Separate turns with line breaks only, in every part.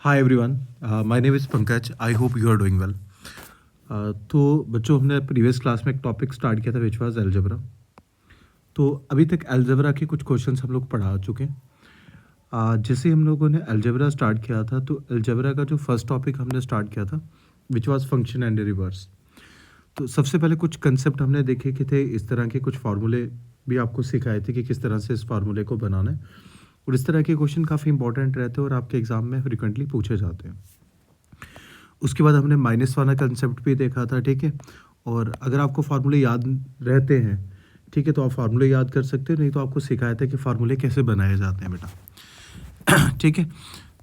Hi everyone, my name is Pankaj. I hope you are doing well. तो बच्चों, हमने previous class में एक टॉपिक स्टार्ट किया था विच वाज अलजेब्रा। तो अभी तक अलजेब्रा के कुछ क्वेश्चंस हम लोग पढ़ा चुके हैं। जैसे हम लोगों ने अलजेब्रा स्टार्ट किया था, तो अलजेब्रा का जो फर्स्ट टॉपिक हमने स्टार्ट किया था which was function and reverse. तो सबसे पहले कुछ कंसेप्ट हमने देखे कि थे, इस तरह के कुछ फार्मूले भी आपको सिखाए थे कि किस तरह से इस फार्मूले को बनाना है। और इस तरह के क्वेश्चन काफ़ी इंपॉर्टेंट रहते हैं और आपके एग्जाम में फ्रिक्वेंटली पूछे जाते हैं। उसके बाद हमने माइनस वाला कंसेप्ट भी देखा था, ठीक है। और अगर आपको फार्मूले याद रहते हैं, ठीक है, तो आप फार्मूले याद कर सकते हो, नहीं तो आपको सिखाया था कि फार्मूले कैसे बनाए जाते हैं बेटा। ठीक है।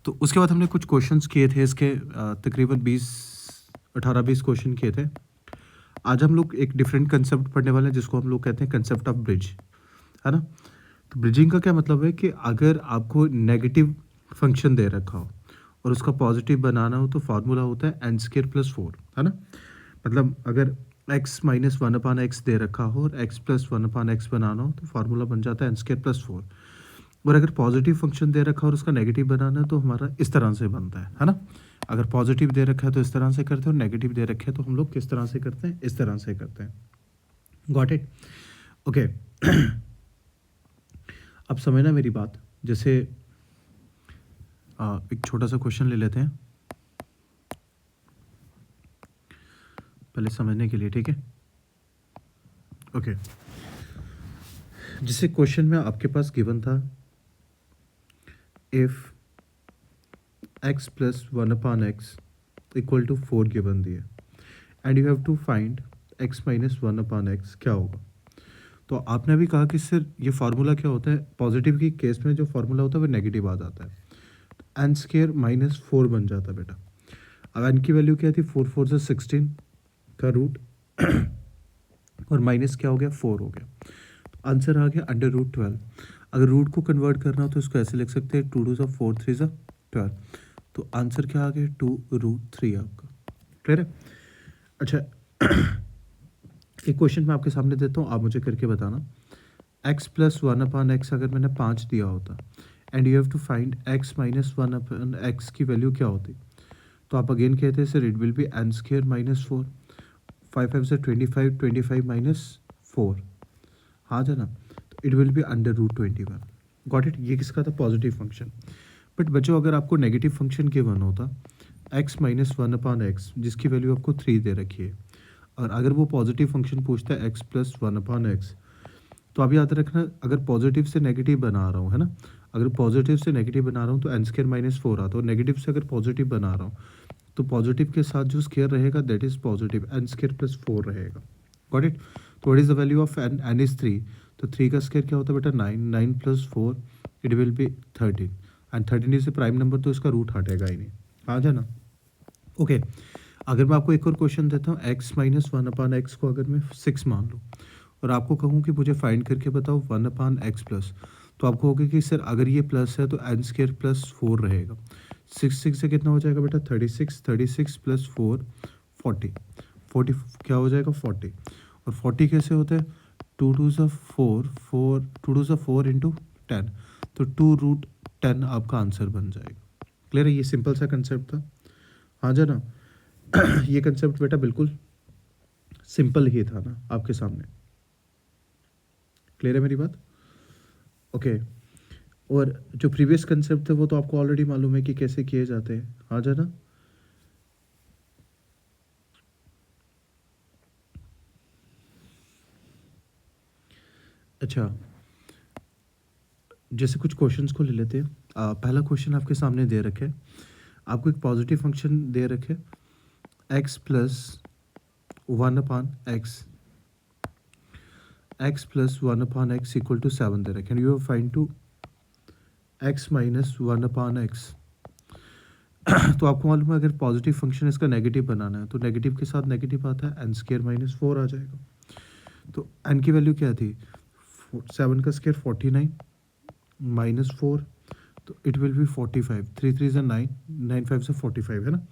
तो उसके बाद हमने कुछ क्वेश्चंस किए थे इसके, तकरीबन 18-20 क्वेश्चन किए थे। आज हम लोग एक डिफरेंट कंसेप्ट पढ़ने वाले हैं जिसको हम लोग कहते हैं कंसेप्ट ऑफ ब्रिज, है ना। तो ब्रिजिंग का क्या मतलब है कि अगर आपको नेगेटिव फंक्शन दे रखा हो और उसका पॉजिटिव बनाना हो, तो फार्मूला होता है एन स्केयर प्लस 4, है ना। मतलब अगर x माइनस 1/x दे रखा हो और x प्लस 1/x बनाना हो, तो फार्मूला बन जाता है एन स्केयर प्लस 4। और अगर पॉजिटिव फंक्शन दे रखा हो और उसका नेगेटिव बनाना है, तो हमारा इस तरह से बनता है ना। अगर पॉजिटिव दे रखा है तो इस तरह से करते हैं, और नेगेटिव दे रखे है तो हम लोग किस तरह से करते हैं, इस तरह से करते हैं। Got it? ओके। अब समझना मेरी बात। जैसे एक छोटा सा क्वेश्चन ले लेते हैं पहले समझने के लिए, ठीक है। ओके। जैसे क्वेश्चन में आपके पास गिवन था, if x plus 1/x equal to 4 given दिए, and you have to find x minus 1/x, क्या होगा। तो आपने भी कहा कि सर ये फार्मूला क्या होता है, पॉजिटिव की केस में जो फार्मूला होता है वो नेगेटिव आ जाता है, एन स्केयर माइनस 4 बन जाता है बेटा। अब एन की वैल्यू क्या थी, 4 4 से 16 का रूट और माइनस क्या हो गया, 4 हो गया। तो आंसर आ गया √12। अगर रूट को कन्वर्ट करना हो तो इसको ऐसे लिख सकते हैं, 2 2 सा 4 3 सा 12। तो आंसर क्या आ गया, 2√3 आपका। क्लियर है? अच्छा, एक क्वेश्चन मैं आपके सामने देता हूँ, आप मुझे करके बताना। x प्लस 1/x अगर मैंने 5 दिया होता, and you have to find x minus 1/x की वैल्यू क्या होती, तो आप अगेन कहते हैं sir it will be n square minus 4। 5 5 से 25, 25 माइनस 4, हाँ जाना, तो it will B √21। Got it? ये किसका था, पॉजिटिव फंक्शन। बट बच्चों, अगर आपको नेगेटिव फंक्शन के वन होता, x माइनस 1/x जिसकी वैल्यू आपको 3 दे रखी है, और अगर वो पॉजिटिव फंक्शन पूछता है x प्लस 1/x, तो आप याद रखना, अगर पॉजिटिव से नेगेटिव बना रहा हूँ, है ना, अगर पॉजिटिव से नेगेटिव बना रहा हूँ तो एन स्केयर माइनस 4 आता है, और नेगेटिव से अगर पॉजिटिव बना रहा हूँ तो पॉजिटिव के साथ जो स्केयर रहेगा that is positive, n square plus 4 रहेगा। Got it? तो what is the value of n, n is 3, तो 3 का स्केयर क्या होता है बेटा, 9, 9 plus 4 it will B 13, and 13 is a prime number, तो इसका रूट हटेगा ही नहीं, आ जाना। ओके। अगर मैं आपको एक और क्वेश्चन देता हूँ, x माइनस 1/x को अगर मैं 6 मान लूँ और आपको कहूँ कि मुझे फाइंड करके बताओ 1/x प्लस, तो आपको होगा कि सर अगर ये प्लस है तो एन स्केयर प्लस 4 रहेगा। 6 6 से कितना हो जाएगा बेटा, 36, 36 प्लस 4 40, 40 क्या हो जाएगा, 40। और 40 कैसे होता है, 2 2 सा 4 4, 2 2 सा 4 इंटू 10, तो 2√10 आपका आंसर बन जाएगा। क्लियर है? ये सिंपल सा कंसेप्ट था, हाँ जाना। ये कंसेप्ट बेटा बिल्कुल सिंपल ही था ना आपके सामने। क्लियर है मेरी बात? ओके। और जो प्रीवियस कंसेप्ट थे वो तो आपको ऑलरेडी मालूम है कि कैसे किए जाते हैं, हाँ जाना। अच्छा, जैसे कुछ क्वेश्चंस को ले लेते हैं। पहला क्वेश्चन आपके सामने दे रखे, आपको एक पॉजिटिव फंक्शन दे रखे, x plus 1/x, x plus 1/x equal to 7 दे रखे, and you have find to x minus 1/x। तो आपको मालूम है अगर पॉजिटिव फंक्शन इसका नेगेटिव बनाना है तो नेगेटिव के साथ नेगेटिव आता है, एन स्केयर माइनस 4 आ जाएगा। तो एन की वैल्यू क्या थी, 7 का स्केयर 49 माइनस 4, तो इट विल बी 45, 3 3 से 9, 9 5 से 45, है ना।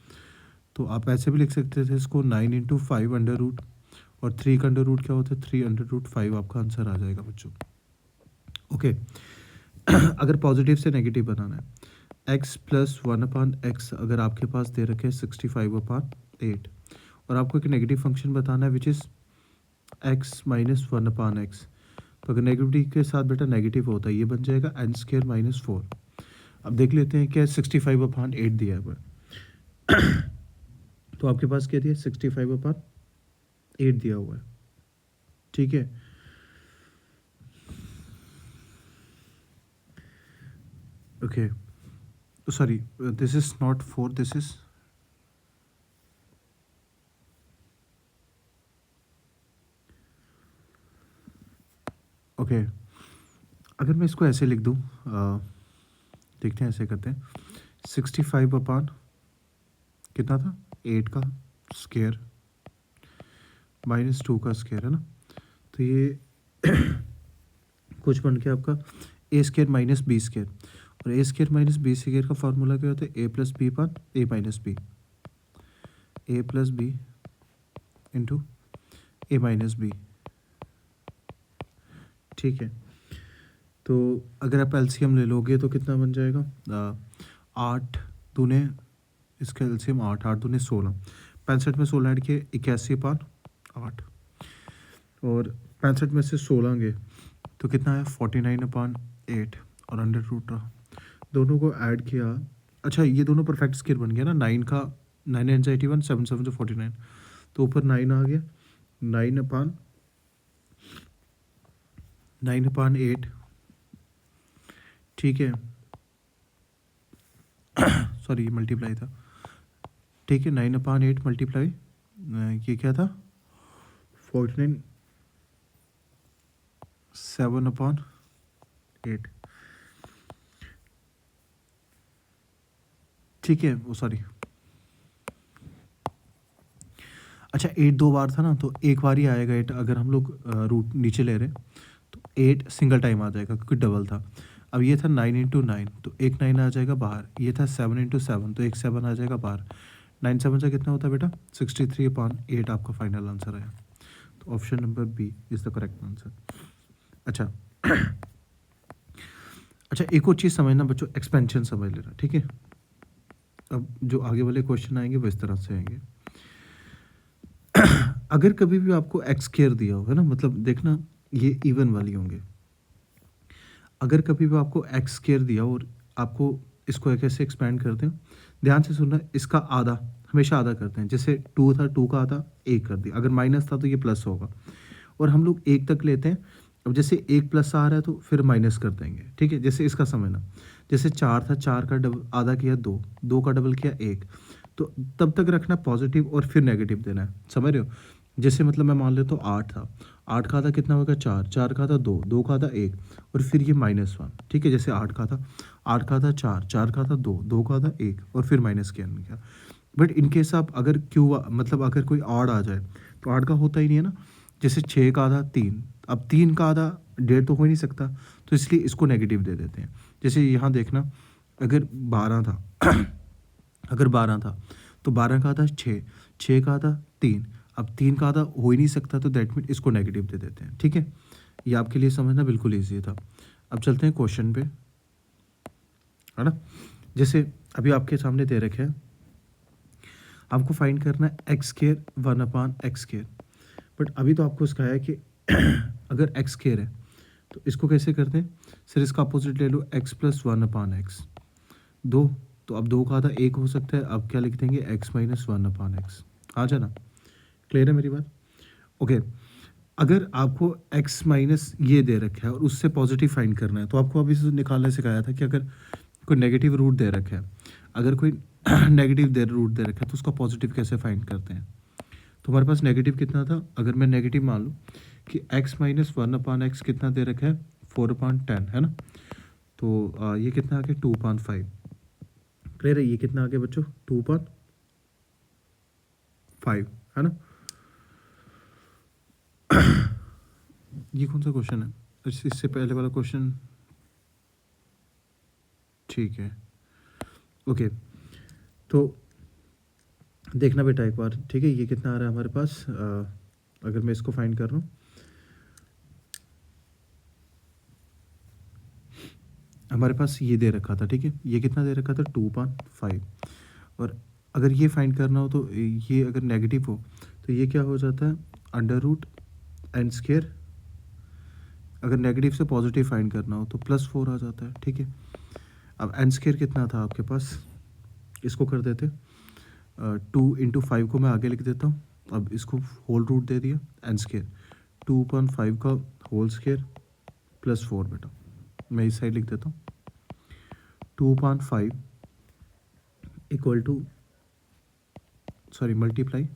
तो आप ऐसे भी लिख सकते थे इसको, 9 इंटू 5 अंडर रूट, और 3 का अंडर रूट क्या होता है, 3 अंडर रूट 5 आपका आंसर आ जाएगा बच्चों। ओके। अगर पॉजिटिव से नेगेटिव बनाना है, एक्स प्लस 1/x अगर आपके पास दे रखे 65/8 और आपको एक नेगेटिव फंक्शन बताना है which is x minus 1/x। तो अगर नेगेटिव के साथ बेटा नेगेटिव होता है ये बन जाएगा n² - 4। अब देख लेते हैं क्या 65/8 दिया हुआ है। तो आपके पास क्या दिया 65/8 दिया हुआ है, ठीक है। Okay, sorry this is not 4, this is okay. अगर मैं इसको ऐसे लिख दूँ, देखते हैं ऐसे करते हैं 65 कितना था 8 का स्केयर -2 का स्केयर है ना। तो ये कुछ बन के आपका a² - b²। और a² - b² का फार्मूला क्या होता है a + b upon a - b, a + b into a - b, ठीक है। तो अगर आप एलसीएम ले लोगे तो कितना बन जाएगा 8 दूने, इसका एलसीएम 8 8 दूने 16, 65 में 16 ऐड किए 81/8 और 65 में से 16 गए तो कितना है 49/8 और अंडर रूट रहा, दोनों को ऐड किया। अच्छा ये दोनों परफेक्ट स्केयर बन गया ना, 9 का 9 9 81 7 7 49, तो ऊपर 9 आ गया 9/8, ठीक है। सॉरी ये मल्टीप्लाई था, ठीक है। 9/8 मल्टीप्लाई ये क्या था 49 7/8, ठीक है। वो सॉरी अच्छा 8 2 बार था ना, तो एक बार ही आएगा 8, अगर हम लोग रूट नीचे ले रहे हैं तो 8 सिंगल टाइम आ जाएगा क्योंकि डबल था। अब ये था 9 × 9 तो एक 9 आ जाएगा बाहर, ये था 7 × 7 तो एक 7 आ जाएगा बाहर। 9 7 से कितना होता है बेटा 63/8 आपका फाइनल आंसर है। तो option number B is the correct answer. अच्छा अच्छा एक और चीज़ समझना बच्चों, एक्सपेंशन समझ लेना, ठीक है। अब जो आगे वाले क्वेश्चन आएंगे वो इस तरह से आएंगे। अगर कभी भी आपको x² दिया हो है ना, मतलब देखना ये इवन वाली होंगे। अगर कभी भी आपको x² दिया और आपको इसको कैसे एक्सपेंड करते हैं, ध्यान से सुनना, इसका आधा हमेशा आधा करते हैं। जैसे 2 था 2 का आधा 1 कर दिया, अगर माइनस था तो ये प्लस होगा और हम लोग 1 तक लेते हैं। अब जैसे 1 प्लस आ रहा है तो फिर माइनस कर देंगे, ठीक है। जैसे इसका समझना, जैसे 4 था 4 का डबल आधा किया 2, 2 का डबल किया 1, तो तब तक रखना पॉजिटिव और फिर नेगेटिव देना है, समझ रहे हो। जैसे मतलब मैं मान लेता हूँ 8 था, 8 का आधा कितना होगा 4, 4 का आधा 2, 2 का आधा 1 और फिर ये -1, ठीक है। जैसे 8 का था 8 का आधा 4, 4 का आधा 2, 2 का आधा 1 और फिर माइनस किया। बट इनकेस आप अगर क्यू मतलब अगर कोई ऑड आ जाए तो ऑड का होता ही नहीं है ना। जैसे 6 का आधा 3, अब 3 का आधा 1.5 तो हो ही नहीं सकता, तो इसलिए इसको नेगेटिव दे देते हैं। जैसे यहाँ देखना अगर 12 था अगर 12 था तो 12 का आधा 6, 6 का आधा 3, अब 3 का आधा हो ही नहीं सकता तो दैट मीन इसको नेगेटिव दे देते हैं, ठीक है। ये आपके लिए समझना बिल्कुल ईजी था। अब चलते हैं क्वेश्चन पे, है ना। जैसे अभी आपके सामने दे रखे हैं, आपको फाइंड करना है x² 1/x²। बट अभी तो आपको सिखाया है कि अगर x² है तो इसको कैसे करते हैं, सर इसका अपोजिट ले लो x + 1/x, 2, तो अब 2 का आधा 1 हो सकता है, अब क्या लिख देंगे x - 1/x। आ जाना, क्लियर है मेरी बात। ओके, अगर आपको x माइनस ये दे रखा है और उससे पॉजिटिव फाइंड करना है तो आपको अभी से निकालने सिखाया था कि अगर कोई नेगेटिव रूट दे रखा है, अगर कोई नेगेटिव रूट दे रखा है तो उसका पॉजिटिव कैसे फाइंड करते हैं। तो हमारे पास नेगेटिव कितना था, अगर मैं नेगेटिव मान लूँ कि x - 1/x कितना दे रखा है 4/10 है ना। तो ये कितना आ गया 2/5, क्लियर है। ये कितना आ गया बच्चों 2/5 है ना। ये कौन सा क्वेश्चन है, इससे पहले वाला क्वेश्चन, ठीक है। ओके, तो देखना बेटा एक बार, ठीक है। ये कितना आ रहा है हमारे पास, अगर मैं इसको फाइंड कर रहा हूँ हमारे पास ये दे रखा था, ठीक है, ये कितना दे रखा था 2/5। और अगर ये फाइंड करना हो तो ये अगर नेगेटिव हो तो ये क्या हो जाता है √n²। अगर नेगेटिव से पॉजिटिव फाइंड करना हो तो +4 आ जाता है, ठीक है। अब n² कितना था आपके पास, इसको कर देते 2 × 5 को मैं आगे लिख देता हूँ। अब इसको होल रूट दे दिया n², 2/5 का होल स्क्वायर +4 बेटा, मैं इस साइड लिख देता हूँ 2/5 इक्वल टू मल्टीप्लाई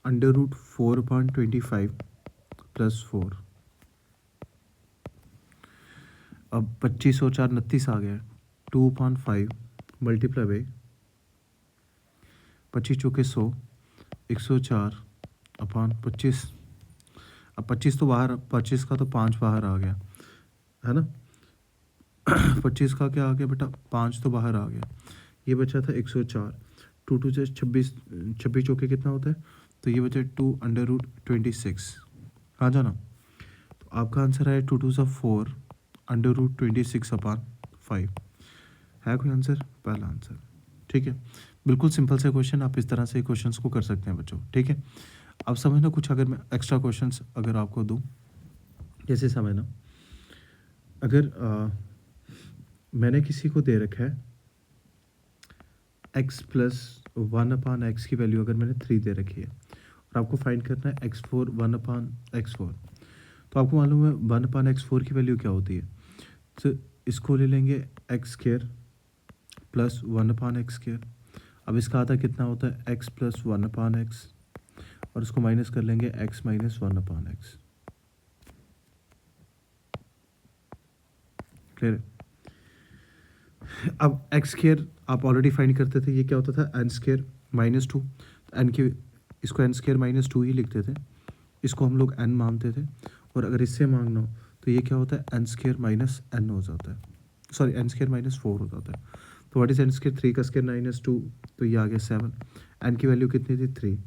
√4/25 +4। अब 25 और 4 29 आ गया, 2/5 मल्टीप्लाई बाई 25 चौके 100, 104/25। अब 25 तो बाहर, 25 का तो 5 बाहर आ गया है ना। 25 का क्या आ गया बेटा, 5 तो बाहर आ गया, ये बचा था 104। 2 से 26, 26 चौके कितना होता है, तो ये बचा 2/26। कहाँ जाना, तो आपका आंसर है 2 2 4 √26/5 है कोई आंसर, पहला आंसर, ठीक है। बिल्कुल सिंपल से क्वेश्चन, आप इस तरह से क्वेश्चंस को कर सकते हैं बच्चों, ठीक है। अब समझना कुछ, अगर मैं एक्स्ट्रा क्वेश्चंस अगर आपको दूं, जैसे समझना, अगर मैंने किसी को दे रखा है x+1/x की वैल्यू अगर मैंने 3 दे रखी है और आपको फाइंड करना है x4 1/x4, तो आपको मालूम है 1/x4 की वैल्यू क्या होती है, तो इसको ले लेंगे x² + 1/x²। अब इसका आधा कितना होता है x + 1/x, और इसको माइनस कर लेंगे x - 1/x। क्लियर। अब x² आप ऑलरेडी फाइंड करते थे, ये क्या होता था n² -2, n की इसको n² -2 ही लिखते थे, इसको हम लोग n मानते थे। और अगर इससे मांगना हो तो ये क्या होता है n² - n हो जाता है, सॉरी n² -4 हो जाता है। तो व्हाट इज n², 3 का स्क्वायर -2, तो ये आ गया 7। n की वैल्यू कितनी थी 3,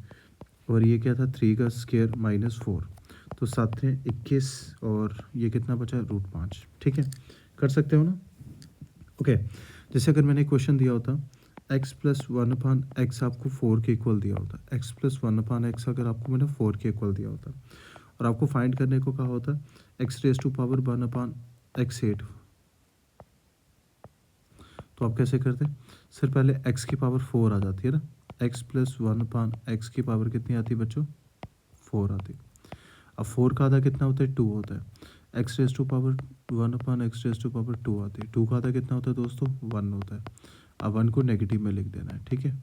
और ये क्या था 3 का स्क्वायर -4, तो 7 थे 21, और ये कितना बचा √5, ठीक है। कर सकते हो ना, ओके। जैसे अगर मैंने क्वेश्चन दिया होता x + 1/x आपको 4 के इक्वल दिया होता, x + 1/x अगर आपको मैंने 4 के इक्वल दिया होता, और आपको फाइंड करने को कहा होता x⁻1/x8, तो आप कैसे करते, सर पहले x की पावर 4 आ जाती है ना, x + 1/x की पावर कितनी आती है बच्चों, 4 आती। अब 4 का आधा कितना होता है 2 होता है, x⁻1/x⁻2 आती है, 2 का आधा कितना होता है दोस्तों 1 होता है। अब 1 को नेगेटिव में लिख देना है, ठीक है।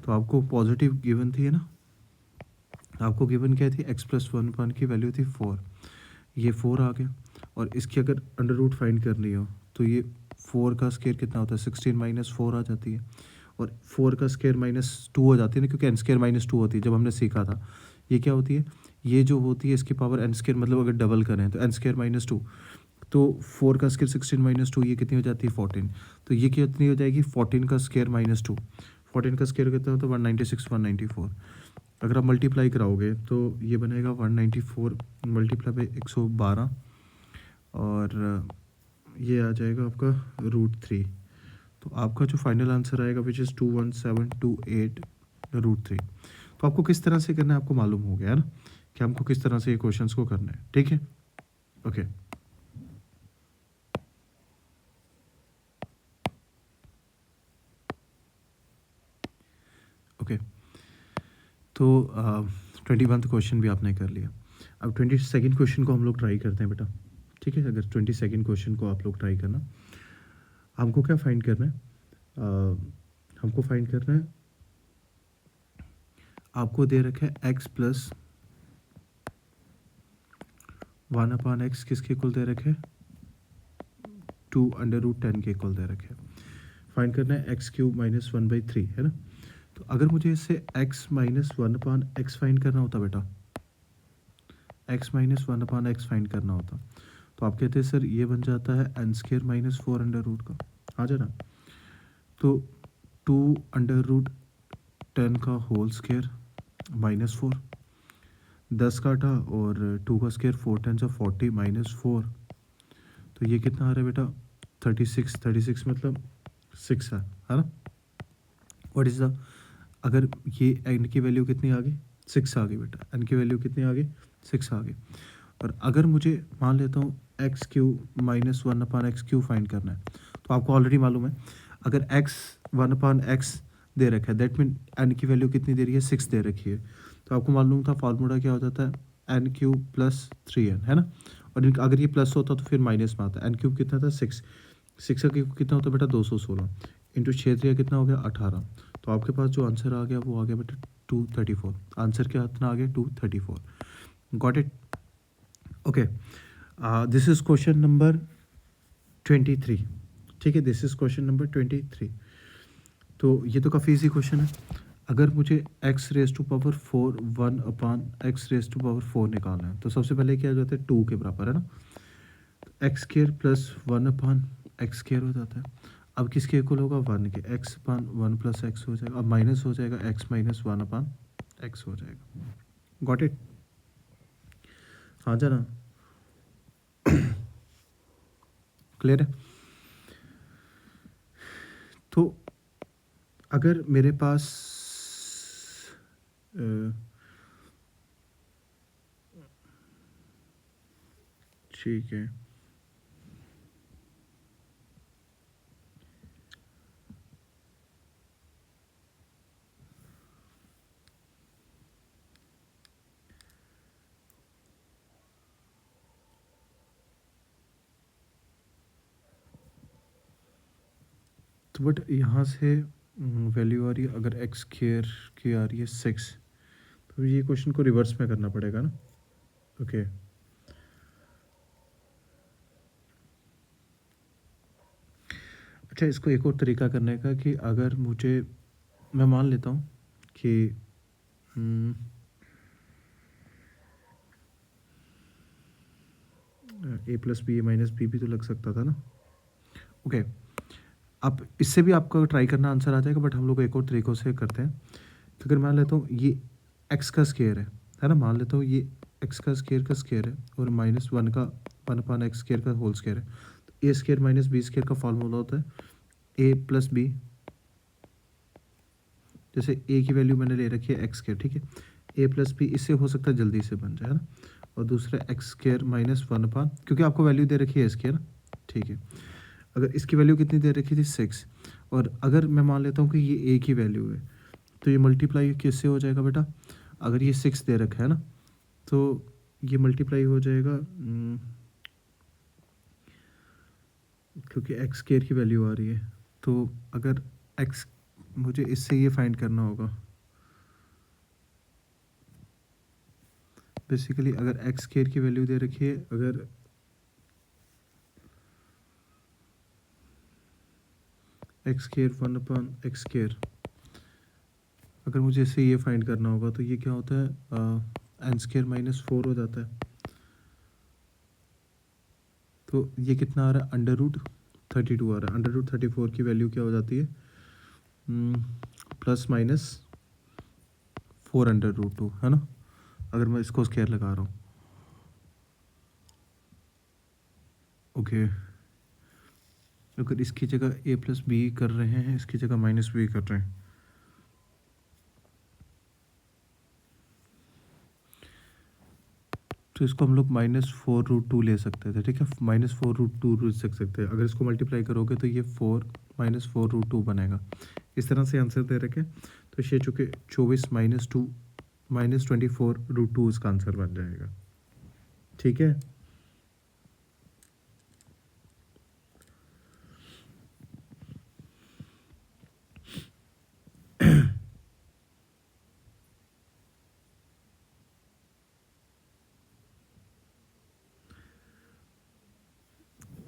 तो आपको पॉजिटिव गिवन थी है ना, आपको गिवन क्या थी x + 1/1 की वैल्यू थी 4, ये 4 आ गया। और इसकी अगर अंडर रूट फाइंड करनी हो तो ये 4 का स्क्वायर कितना होता है 16 - 4 आ जाती है, और 4 का स्क्वायर -2 हो जाती है ना, क्योंकि n² -2 होती है, जब हमने सीखा था। ये क्या होती है, ये जो होती है इसकी पावर n², मतलब अगर डबल करें तो n² -2, तो 4 का स्क्वायर 16 - 2, ये कितनी हो जाती है 14, तो ये कितनी हो जाएगी 14 का स्क्वायर -2, 14 का स्क्वायर कितना होता है 196 194। अगर आप मल्टीप्लाई कराओगे तो ये बनेगा 194 मल्टीप्लाई बाई 112, और ये आ जाएगा आपका √3। तो आपका जो फाइनल आंसर आएगा विच इज़ 21728 √3। तो आपको किस तरह से करना है आपको मालूम हो गया है ना, कि हमको किस तरह से ये क्वेश्चंस को करना है, ठीक है, ओके। ओके, तो 21th क्वेश्चन भी आपने कर लिया। अब 22nd क्वेश्चन को हम लोग ट्राई करते हैं बेटा, ठीक है। अगर 22nd क्वेश्चन को आप लोग ट्राई करना, हमको क्या फाइंड करना है, हमको फाइंड करना है, आपको दे रखा है x + 1/x किसके इक्वल दे रखे हैं 2/10 के इक्वल दे रखे हैं। फाइंड करना है x³ - 1/3 है ना। तो अगर मुझे इससे x - 1/x फाइंड करना होता बेटा, x - 1/x फाइंड करना होता, तो आप कहते हैं सर ये बन जाता है n² - 4 का, आ जाना। तो 2/10 का होल स्क्वायर -4, 10 काटा और 2 का स्क्वायर 4 × 40 - 4, तो तो ये कितना आ रहा है बेटा 36 मतलब 6 है ना। व्हाट इज़ द, अगर ये एन की वैल्यू कितनी आ गई 6 आ गई बेटा, एन की वैल्यू कितनी आ गई 6 आ गई। और अगर मुझे मान लेता हूँ x Q minus 1/x³ find करना है, तो आपको ऑलरेडी मालूम है अगर x 1/x दे रखा है दैट मीन एन की वैल्यू कितनी दे रही है 6 दे रखी है। तो आपको मालूम था फार्मूला क्या हो जाता है n³ + 3n है ना। और अगर ये प्लस होता तो फिर माइनस में आता। n³ कितना था 6, 6 का क्यूब कितना होता है बेटा 216 इंटू 6 कितना हो गया 18। तो आपके पास जो आंसर आ गया वो आ गया बेटा 234। आंसर क्या कितना आ गया 234। Got it. Okay, this is question number 23। ठीक है, दिस इज क्वेश्चन नंबर 23। तो ये तो काफ़ी इजी क्वेश्चन है। अगर मुझे x⁴ 4 1/x⁴ निकालना है तो सबसे पहले क्या हो जाता है 2 के बराबर है ना। x² + 1/x² हो जाता है। अब किसके इक्वल होगा 1 के, x/1 + x हो जाएगा। अब माइनस हो जाएगा x - 1/x हो जाएगा। Got it. हाँ जाना क्लियर है। तो अगर मेरे पास ठीक है, तो बट यहाँ से वैल्यू आ रही है अगर x² की आ रही है 6, तो ये क्वेश्चन को रिवर्स में करना पड़ेगा ना। ओके अच्छा, इसको एक और तरीका करने का कि अगर मुझे, मैं मान लेता हूँ कि a + b - b भी तो लग सकता था ना। ओके, अब इससे भी आपका ट्राई करना आंसर आ जाएगा, बट हम लोग एक और तरीक़ों से करते हैं। तो अगर मान लेता हूँ ये x का स्क्वायर है ना, मान लेता हूँ ये x का स्क्वायर है और -1 का 1/x² का होल स्क्वायर है। तो a² - b² का फॉर्मूला होता है a + b, जैसे a की वैल्यू मैंने ले रखी है x², ठीक है। a + b इससे हो सकता है जल्दी से बन जाए, है ना। और दूसरा x² - 1/, क्योंकि आपको वैल्यू दे रखी है इसकी, है ना, ठीक है। अगर इसकी वैल्यू कितनी दे रखी थी 6, और अगर मैं मान लेता हूँ कि ये a की वैल्यू है, तो ये मल्टीप्लाई किससे हो जाएगा बेटा, अगर ये 6 दे रखा है ना, तो ये मल्टीप्लाई हो जाएगा क्योंकि x² की वैल्यू आ रही है। तो अगर x, मुझे इससे ये फाइंड करना होगा बेसिकली, अगर x² की वैल्यू दे रखी है, अगर x² 1/x², अगर मुझे इससे ये फाइंड करना होगा तो ये क्या होता है n² - 4 हो जाता है। तो ये कितना आ रहा है √32 आ रहा है। √34 की वैल्यू क्या हो जाती है ±4√2 है ना, अगर मैं इसको स्क्वायर लगा रहा हूँ। ओके, अगर इसकी जगह a + b कर रहे हैं, इसकी जगह -b कर रहे हैं, तो इसको हम लोग -4√2 ले सकते थे, ठीक है। -4√2 ले सकते हैं। अगर इसको मल्टीप्लाई करोगे तो ये 4 -4√2 बनेगा। इस तरह से आंसर दे रखे, तो ये चूँकि 24 - 2 -24√2 इसका आंसर बन जाएगा, ठीक है।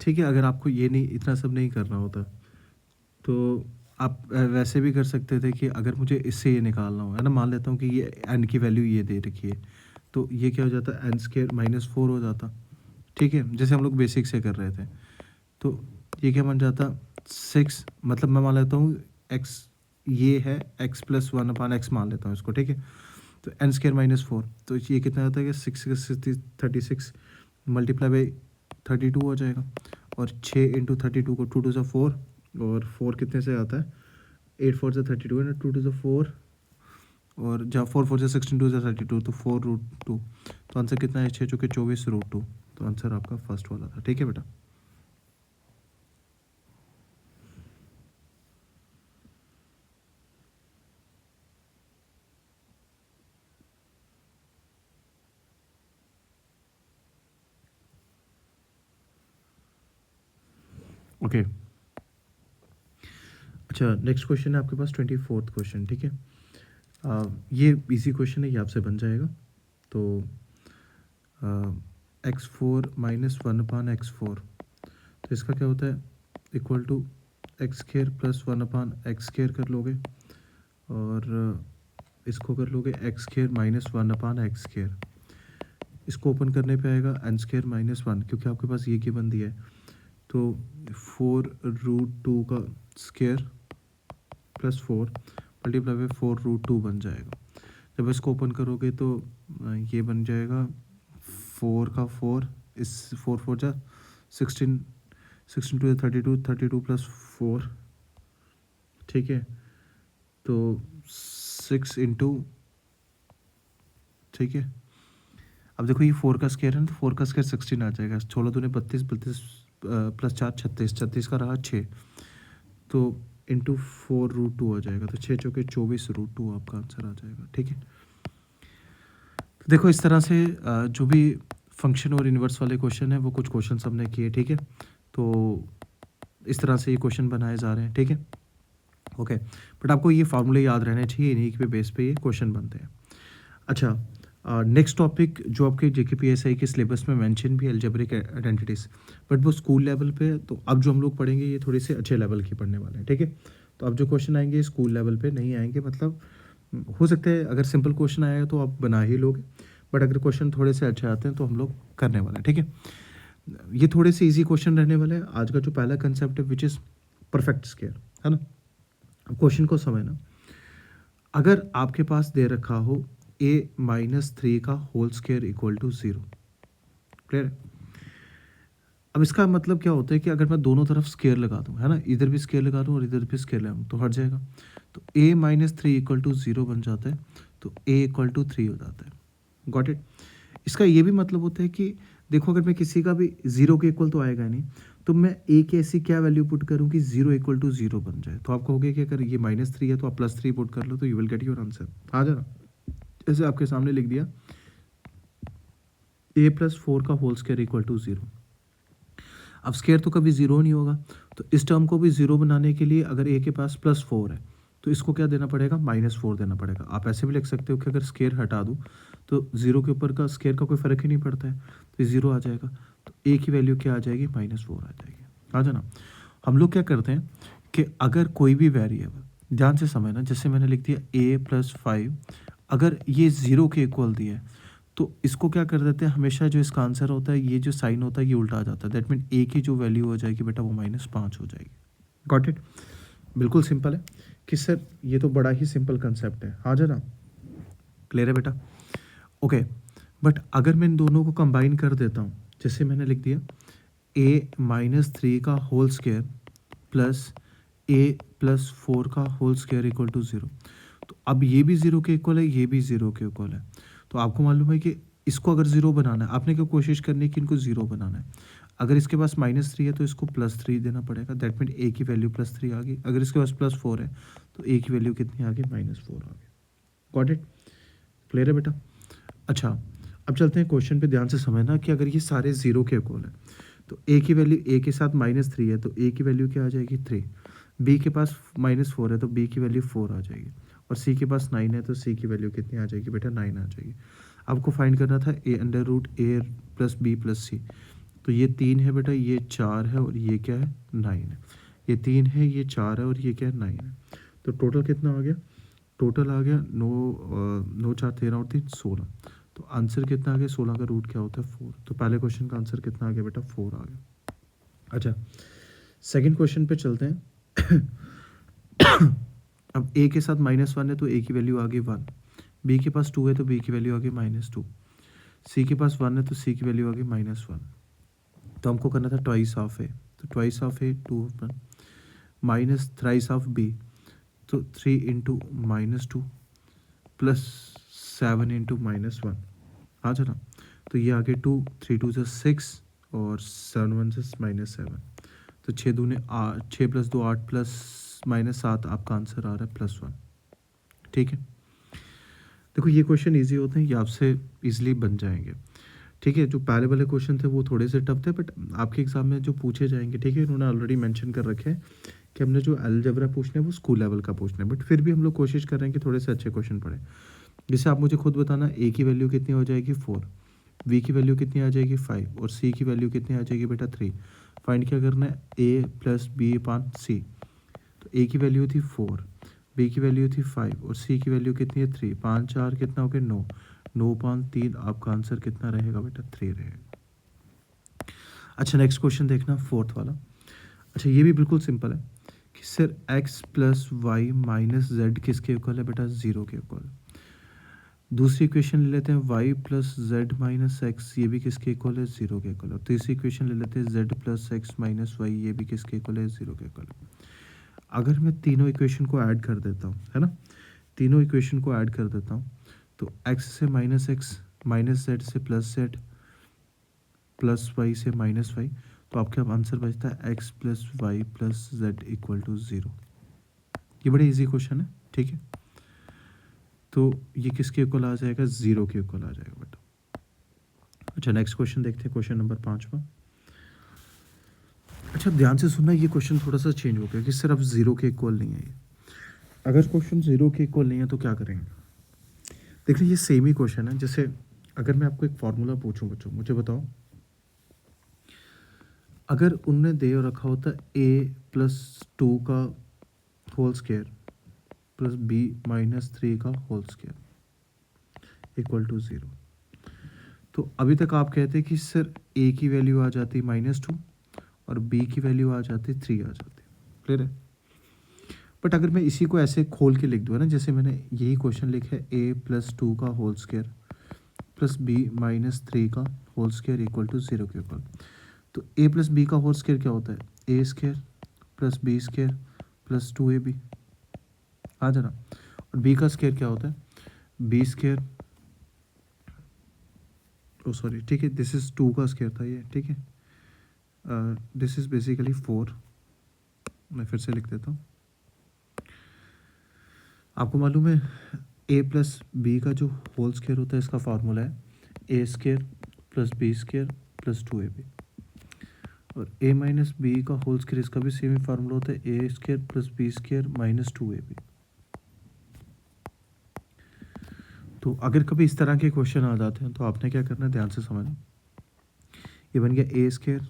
ठीक है, अगर आपको ये नहीं, इतना सब नहीं करना होता तो आप वैसे भी कर सकते थे कि अगर मुझे इससे ये निकालना हो, है ना, मान लेता हूँ कि ये n की वैल्यू ये दे रखी है, तो ये क्या हो जाता है n² - 4 हो जाता, ठीक है, जैसे हम लोग बेसिक से कर रहे थे। तो ये क्या बन जाता 6, मतलब मैं मान लेता हूँ x ये है x + 1/x मान लेता हूँ इसको, ठीक है। तो n² - 4, तो ये कितना आता है कि 6 36 मल्टीप्लाई बाई 32 हो जाएगा। और 6 × 32 को 2 × 4 और 4 कितने से आता है 8 4 से 32 है ना 2 × 4 और जहाँ 4 4 से 16 2 से 32 तो 4√2 तो आंसर कितना है 6 चौके 24√2 तो आंसर आपका फर्स्ट वाला था। ठीक है बेटा। ओके अच्छा नेक्स्ट क्वेश्चन है आपके पास 24th क्वेश्चन। ठीक है ये इजी क्वेश्चन है, ये आपसे बन जाएगा। तो x4 - 1/x4 तो इसका क्या होता है इक्वल टू x² + 1/x² कर लोगे और इसको कर लोगे x² - 1/x²। इसको ओपन करने पे आएगा n² - 1 क्योंकि आपके पास ये गिवन दिया है तो 4√2 का स्क्वायर प्लस 4 मल्टीप्लाई बाई 4√2 बन जाएगा। जब इसको ओपन करोगे तो ये बन जाएगा 4 का 4 इस 4 4 जा 16 16 2 32 32 + 4 ठीक है तो 6 इंटू ठीक है। अब देखो ये 4 का स्क्वायर है ना तो 4 का स्क्वायर 16 आ जाएगा 16 दूने 32 32 + 4 36 36 का रहा 6 तो इंटू 4√2 आ जाएगा तो 6 चौके 24√2 आपका आंसर आ जाएगा। ठीक है तो देखो इस तरह से जो भी फंक्शन और इन्वर्स वाले क्वेश्चन है वो कुछ क्वेश्चन हमने किए। ठीक है तो इस तरह से ये क्वेश्चन बनाए जा रहे हैं। ठीक है ओके बट आपको ये फार्मूले याद रहने चाहिए, इन्हीं के बेस पे ये क्वेश्चन बनते हैं। अच्छा नेक्स्ट टॉपिक जो आपके JKPSI के सिलेबस में मेंशन भी अलजेब्रिक आइडेंटिटीज़ बट वो स्कूल लेवल पे है। तो अब जो हम लोग पढ़ेंगे ये थोड़े से अच्छे लेवल की पढ़ने वाले हैं। ठीक है तो अब जो क्वेश्चन आएंगे स्कूल लेवल पे नहीं आएंगे, मतलब हो सकता है अगर सिंपल क्वेश्चन आएगा तो आप बना ही लोगे बट अगर क्वेश्चन थोड़े से अच्छे आते हैं तो हम लोग करने वाले हैं। ठीक है ये थोड़े से ईजी क्वेश्चन रहने वाले हैं। आज का जो पहला कंसेप्ट है विच इज़ परफेक्ट स्क्वायर है ना। क्वेश्चन को समझना, अगर आपके पास दे रखा हो a - 3 का whole square equal to 0 clear. अब इसका मतलब क्या होता है कि अगर मैं दोनों तरफ स्क्वायर लगा दूं है ना, इधर भी स्क्वायर लगा दूं और इधर भी स्क्वायर लगाऊं तो हट जाएगा। तो a - 3 इक्वल टू 0 बन जाता है तो a इक्वल टू 3 हो जाता है। Got it. इसका ये भी मतलब होता है कि देखो अगर मैं किसी का भी 0 के इक्वल तो आएगा नहीं तो मैं a की ऐसी क्या वैल्यू पुट करूं कि 0 इक्वल टू 0 बन जाए। तो आप कहोगे कि अगर ये -3 है तो आप +3 पुट कर लो तो you will get your answer. आ जाना जैसे आपके सामने लिख दिया a + 4 का होल स्क्वायर इक्वल टू 0। अब स्क्वायर तो कभी 0 नहीं होगा तो इस टर्म को भी 0 बनाने के लिए अगर a के पास +4 है तो इसको क्या देना पड़ेगा -4 देना पड़ेगा। आप ऐसे भी लिख सकते हो कि अगर स्क्वायर हटा दूँ तो 0 के ऊपर का स्क्वायर का कोई फ़र्क ही नहीं पड़ता है तो ये 0 आ जाएगा। तो a की वैल्यू क्या आ जाएगी -4 आ जाएगी। आ जाना हम लोग क्या करते हैं कि अगर कोई भी वेरिएबल ध्यान से समझना, जैसे मैंने लिख दिया a + 5 अगर ये 0 के इक्वल दिया है तो इसको क्या कर देते हैं हमेशा जो इसका आंसर होता है ये जो साइन होता है ये उल्टा आ जाता है। दैट मीन a की जो वैल्यू हो जाएगी बेटा वो -5 हो जाएगी। Got it. बिल्कुल सिंपल है कि सर ये तो बड़ा ही सिंपल कंसेप्ट है। हाँ जाना क्लियर है बेटा। ओके बट अगर मैं इन दोनों को कंबाइन कर देता हूँ जैसे मैंने लिख दिया a - 3 का होल स्क्वायर प्लस a + 4 का होल स्क्वायर इक्वल टू 0 तो अब ये भी 0 के इक्वल है ये भी 0 के इक्वल है। तो आपको मालूम है कि इसको अगर 0 बनाना है आपने क्या कोशिश करनी है कि इनको 0 बनाना है। अगर इसके पास -3 है तो इसको +3 देना पड़ेगा। दैट मीन a की वैल्यू +3 आ गई। अगर इसके पास +4 है तो a की वैल्यू कितनी आ गई -4 आ गई। Got it. क्लियर है बेटा। अच्छा अब चलते हैं क्वेश्चन पे ध्यान से समझना कि अगर ये सारे 0 के इक्वल है तो a की वैल्यू a के साथ -3 है तो a की वैल्यू क्या आ जाएगी 3। b के पास -4 है तो b की वैल्यू 4 आ जाएगी और c के पास 9 है तो c की वैल्यू कितनी आ जाएगी बेटा 9 आ जाएगी। आपको फाइंड करना था a√a + b + c तो ये 3 है बेटा ये 4 है और ये क्या है 9 है। ये 3 है ये 4 है और ये क्या है 9 है। तो टोटल कितना आ गया, टोटल आ गया 9 4 13 और 3 16। तो आंसर कितना आ गया 16 का रूट क्या होता है 4। तो पहले क्वेश्चन का आंसर कितना आ गया बेटा 4 आ गया। अच्छा सेकंड क्वेश्चन पे चलते हैं अब a के साथ -1 है तो a की वैल्यू आ गई 1, b के पास 2 है तो b की वैल्यू आ गई -2, c के पास 1 है तो c की वैल्यू आ गई -1। तो हमको करना था ट्वाइस ऑफ a। तो twice of A 2 minus thrice of B तो 3 इंटू -2 प्लस 7 इंटू -1 आ जाना। तो ये आगे 2 3 2 6 और 7 1 -7 तो 6 दूने 6 + 2 8 प्लस -7 आपका आंसर आ रहा है +1। ठीक है, देखो ये क्वेश्चन इजी होते हैं, ये आपसे इजीली बन जाएंगे। ठीक है, जो पहले वाले क्वेश्चन थे वो थोड़े से टफ थे, बट आपके एग्जाम में जो पूछे जाएंगे, ठीक है, उन्होंने ऑलरेडी मेंशन कर रखे हैं कि हमने जो अलजेब्रा पूछना है वो स्कूल लेवल का पूछना है, बट फिर भी हम लोग कोशिश कर रहे हैं कि थोड़े से अच्छे क्वेश्चन पढ़ें। जैसे आप मुझे खुद बताना, ए की वैल्यू कितनी हो जाएगी 4, बी की वैल्यू कितनी आ जाएगी 5 और सी की वैल्यू कितनी आ जाएगी बेटा 3। फाइंड क्या करना है, ए प्लस बी अपान सी। तो ए की वैल्यू थी 4, बी की वैल्यू थी 5 और सी की वैल्यू कितनी है 3। 5 4 कितना हो गया 9, 9/3 आपका आंसर कितना रहेगा बेटा 3 रहेगा। अच्छा नेक्स्ट क्वेश्चन देखना, फोर्थ वाला। अच्छा ये भी बिल्कुल सिंपल है कि सर x + y - z किसके इक्वल है बेटा 0 के इक्वल। दूसरी इक्वेशन ले लेते हैं y + z - x, ये भी किसके इक्वल है 0 के इक्वल। और तीसरी इक्वेशन ले लेते हैं z + x - y, ये भी किसके इक्वल है 0 के इक्वल। अगर मैं तीनों इक्वेशन को ऐड कर देता हूँ, है ना, तीनों इक्वेशन को ऐड कर देता हूँ तो x से -x -z से +z +y से -y, तो आपके अब आंसर बचता है x + y + z = 0। ये बड़े इजी क्वेश्चन है, ठीक है। तो ये किसके इक्वल आ जाएगा 0 के इक्वल आ जाएगा बेटा। अच्छा नेक्स्ट क्वेश्चन देखते हैं, क्वेश्चन नंबर 5वां। अच्छा ध्यान से सुनना, ये क्वेश्चन थोड़ा सा चेंज हो गया कि सर अब 0 के इक्वल नहीं है ये। अगर क्वेश्चन 0 के इक्वल नहीं है तो क्या करेंगे। देख लीजिए ये सेम ही क्वेश्चन है। जैसे अगर मैं आपको एक फार्मूला पूछूं बच्चों, मुझे बताओ अगर उनने दे रखा होता a + 2 का होल स्क्वायर प्लस b - 3 का होल स्क्वायर = 0, तो अभी तक आप कहते कि सर a की वैल्यू आ जाती -2 और b की वैल्यू आ जाती 3 आ जाती। क्लियर है। बट अगर मैं इसी को ऐसे खोल के लिख दूँ ना, जैसे मैंने यही क्वेश्चन लिखा है a + 2 का होल स्क्वायर प्लस b - 3 का होल स्क्वायर = 0 के इक्वल। तो a + b का होल स्क्वायर क्या होता है, a² + b² + 2ab आ जाना। और b का स्क्वायर क्या होता है, b², ओ सॉरी, ठीक है, दिस इज़ 2 का स्क्वायर था ये, ठीक है, दिस इज़ बेसिकली 4। मैं फिर से लिख देता हूँ। आपको मालूम है a + b का जो होल स्क्वायर होता है इसका फार्मूला है a² + b² + 2ab। और a - b का होल स्क्वायर इसका भी सेम ही फार्मूला होता है a² + b² - 2ab। तो अगर कभी इस तरह के क्वेश्चन आ जाते हैं तो आपने क्या करना है, ध्यान से समझना। ये बन गया a²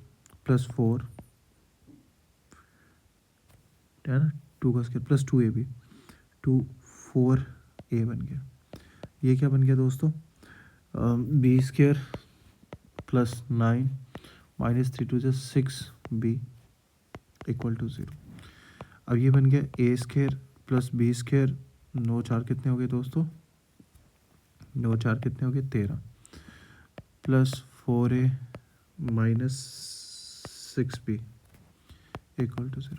+ 4, है ना, 2 का स्क्वायर प्लस 2ab, 4a बन गया। ये क्या बन गया दोस्तों, b² + 9 -3 2 6b = 0। अब ये बन गया a² + b², 9 4 कितने हो गए दोस्तों, 9 4 कितने हो गए 13 प्लस 4a - 6b = 0।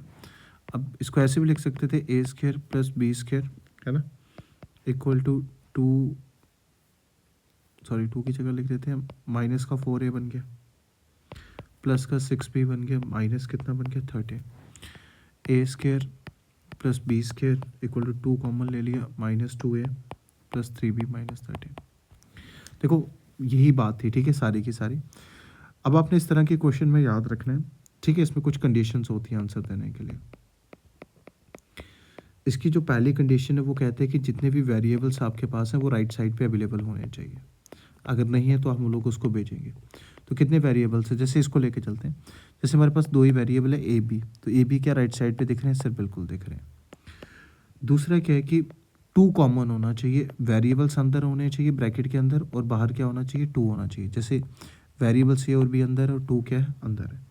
अब इसको ऐसे भी लिख सकते थे a² + b², है ना, = 2, सॉरी 2 की जगह लिख देते हैं, माइनस का 4a बन गया, प्लस का 6b बन गया, माइनस कितना बन गया 30। a² + b² = 2 कॉमन ले लिया, -2a + 3b - 30। देखो यही बात थी, ठीक है, सारी की सारी। अब आपने इस तरह के क्वेश्चन में याद रखना है, ठीक है, इसमें कुछ कंडीशंस होती हैं आंसर देने के लिए। इसकी जो पहली कंडीशन है वो कहते हैं कि जितने भी वेरिएबल्स आपके पास हैं वो राइट साइड पे अवेलेबल होने चाहिए। अगर नहीं है तो हम लोग उसको भेजेंगे। तो कितने वेरिएबल्स हैं, जैसे इसको लेके चलते हैं। जैसे हमारे पास 2 ही वेरिएबल है ए बी, तो ए बी क्या राइट साइड पे दिख रहे हैं, सर बिल्कुल दिख रहे हैं। दूसरा क्या है कि 2 कॉमन होना चाहिए, वेरिएबल्स अंदर होने चाहिए ब्रैकेट के अंदर, और बाहर क्या होना चाहिए 2 होना चाहिए। जैसे वेरिएबल्स ए और बी अंदर है और 2 क्या है अंदर है।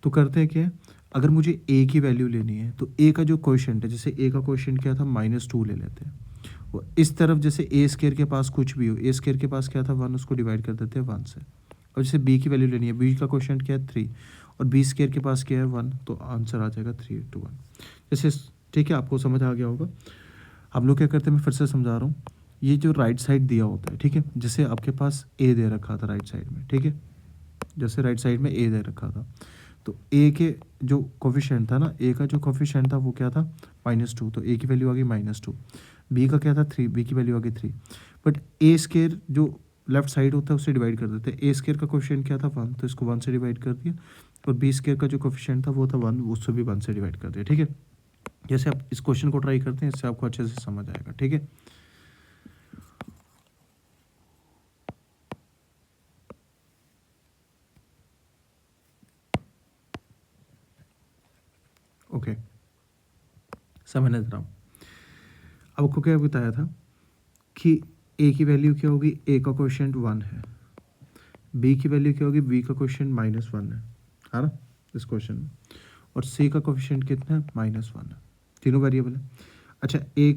तो करते हैं क्या है, अगर मुझे ए की वैल्यू लेनी है तो ए का जो क्वोशंट है, जैसे ए का क्वोशंट क्या था -2 ले लेते हैं। और इस तरफ जैसे a² के पास कुछ भी हो, a² के पास क्या था 1, उसको डिवाइड कर देते हैं 1 से। और जैसे b की वैल्यू लेनी है, b का क्वोशंट क्या है 3, और बी स्केयर के पास क्या है 1, तो आंसर आ जाएगा 3/1। जैसे ठीक है, आपको समझ आ गया होगा। हम लोग क्या करते हैं, मैं फिर से समझा रहा हूँ। ये जो राइट साइड दिया होता है, ठीक है, जैसे आपके पास ए दे रखा था राइट साइड में, ठीक है, जैसे राइट साइड में ए दे रखा था, तो ए के जो कोफिशिएंट था ना, ए का जो कोफिशिएंट था वो क्या था -2, तो ए की वैल्यू आ गई -2। बी का क्या था 3, बी की वैल्यू आ गई 3। बट ए स्केयर जो लेफ्ट साइड होता है उससे डिवाइड कर देते हैं। ए स्केयर का कोफिशिएंट क्या था 1, तो इसको 1 से डिवाइड कर दिया, और बी स्केयर का जो कोफिशिएंट था वो था 1, उससे भी 1 से डिवाइड कर दिया, ठीक है। जैसे आप इस क्वेश्चन को ट्राई करते हैं, इससे आपको अच्छे से समझ आएगा, ठीक है। ओके, समझने दे रहा हूँ। अब आपको क्या बताया था कि ए की वैल्यू क्या होगी, ए का कोएफिशिएंट 1 है, बी की वैल्यू क्या होगी, बी का कोएफिशिएंट -1 है ना इस क्वेश्चन में, और सी का कोएफिशिएंट कितना है -1 है, तीनों वेरिएबल है। अच्छा, ए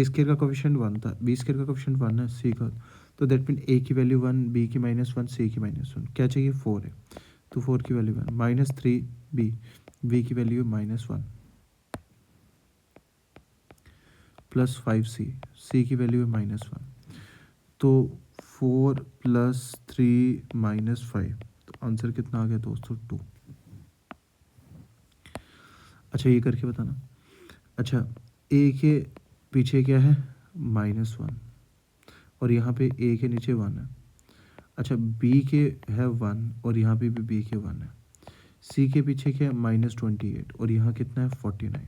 स्केयर का कोएफिशिएंट 1 था, बी स्केयर का कोएफिशिएंट 1 है, सी का, तो दैट मीन ए की वैल्यू 1, बी की -1, सी की -1, क्या चाहिए 4 है, तो 4 की वैल्यू 1, -3 बी की वैल्यू -1 +5 सी की वैल्यू है -1, तो 4 + 3 -5, तो आंसर कितना आ गया दोस्तों 2। अच्छा, ये करके बताना। अच्छा, ए के पीछे क्या है -1, और यहाँ पे ए के नीचे 1 है। अच्छा, बी के है 1, और यहाँ पे भी बी के 1 है। सी के पीछे क्या है -28, और यहाँ कितना है 49,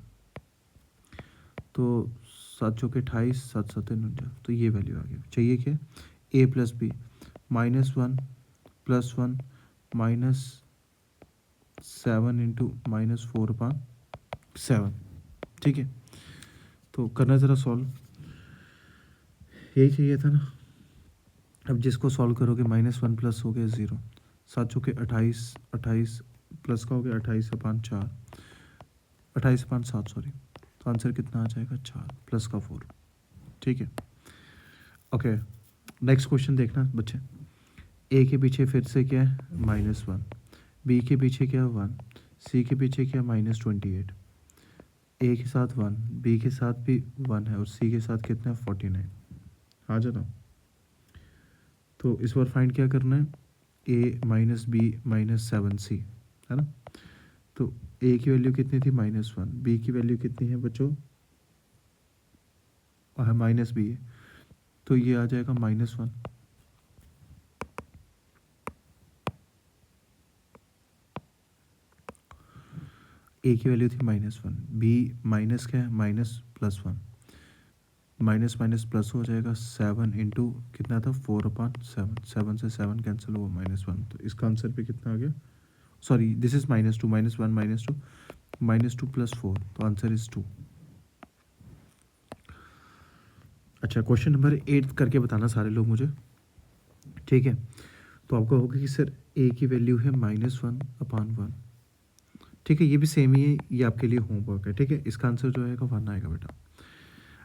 तो 7 चौके 28, 7 7 49, तो ये वैल्यू आ गई। चाहिए क्या, ए + बी, -1 +1 -7 × -4/7, ठीक है। तो करना ज़रा सॉल्व, यही चाहिए था ना। अब जिसको सॉल्व करोगे -1 प्लस हो गया 0, 7 चौके 28, 28 प्लस का हो गया 28/4, 28/7 सॉरी, तो आंसर कितना आ जाएगा 4 प्लस का 4, ठीक है। ओके, नेक्स्ट क्वेश्चन देखना बच्चे। ए के पीछे फिर से क्या है -1, बी के पीछे क्या है 1, सी के पीछे क्या है -28, ए के साथ 1, बी के साथ भी 1 है, और सी के साथ कितना है 49। आ जाना, तो इस बार फाइंड क्या करना है, ए -बी -7c, है ना। तो ए की वैल्यू कितनी थी -1, बी की वैल्यू कितनी है बच्चों, -b है, तो ये आ जाएगा -1। ए की वैल्यू थी -1, बी माइनस क्या है -+1, माइनस माइनस प्लस हो जाएगा 7 इंटू कितना था 4/7, 7 से 7 कैंसिल हुआ -1, तो इसका आंसर भी कितना आ गया, सॉरी दिस इज -2, -1 -2 -2 + 4, तो आंसर इज 2। अच्छा, क्वेश्चन नंबर 8 करके बताना सारे लोग मुझे, ठीक है। तो आपको होगा कि सर ए की वैल्यू है -1/1, ठीक है, ये भी सेम ही है, ये आपके लिए होमवर्क है, ठीक है। इसका आंसर जो आएगा 1 आएगा बेटा।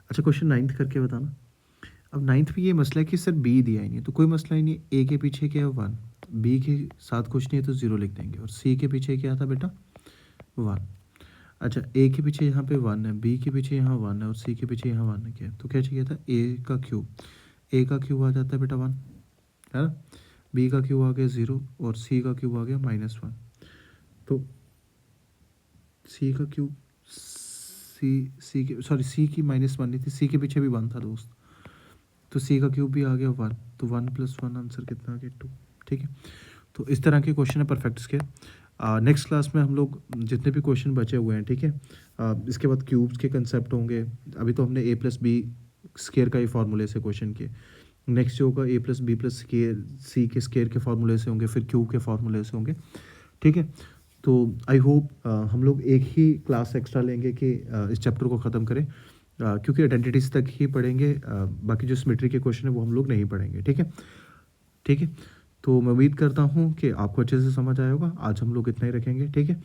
अच्छा, क्वेश्चन 9 करके बताना। अब 9 में ये मसला है कि सर बी दिया ही नहीं है, तो कोई मसला ही नहीं, ए के पीछे क्या है 1, बी के साथ कुछ नहीं है तो 0 लिख देंगे, और सी के पीछे क्या था बेटा 1। अच्छा, ए के पीछे यहाँ पे 1 है, बी के पीछे यहाँ 1 है, और सी के पीछे यहाँ 1 है, क्या तो क्या चाहिए था ए का क्यूब आ जाता है बेटा 1, है ना। बी का क्यूब आ गया 0, और सी का क्यूब आ गया -1, तो सी का क्यूब सी की -1 नहीं थी, सी के पीछे भी 1 था दोस्त, तो सी का क्यूब भी आ गया 1, तो 1 + 1 आंसर कितना आ गया 2, ठीक है। तो इस तरह के क्वेश्चन है परफेक्ट स्केयर। नेक्स्ट क्लास में हम लोग जितने भी क्वेश्चन बचे हुए हैं, ठीक है, इसके बाद क्यूब्स के कंसेप्ट होंगे। अभी तो हमने a + b स्केयर का ही फार्मूले से क्वेश्चन किए, नेक्स्ट जो होगा a + b + c के स्केयर के फार्मूले से होंगे, फिर क्यूब के फार्मूले से होंगे, ठीक है। तो आई होप हम लोग एक ही क्लास एक्स्ट्रा लेंगे कि इस चैप्टर को ख़त्म करें, क्योंकि आइडेंटिटीज़ तक ही पढ़ेंगे, बाकी जो सिमेट्री के क्वेश्चन है वो हम लोग नहीं पढ़ेंगे, ठीक है, ठीक है। तो मैं उम्मीद करता हूँ कि आपको अच्छे से समझ आया होगा। आज हम लोग इतना ही रखेंगे, ठीक है,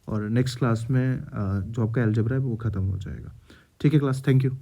और नेक्स्ट क्लास में जो आपका अलजेब्रा है वो ख़त्म हो जाएगा, ठीक है क्लास, थैंक यू।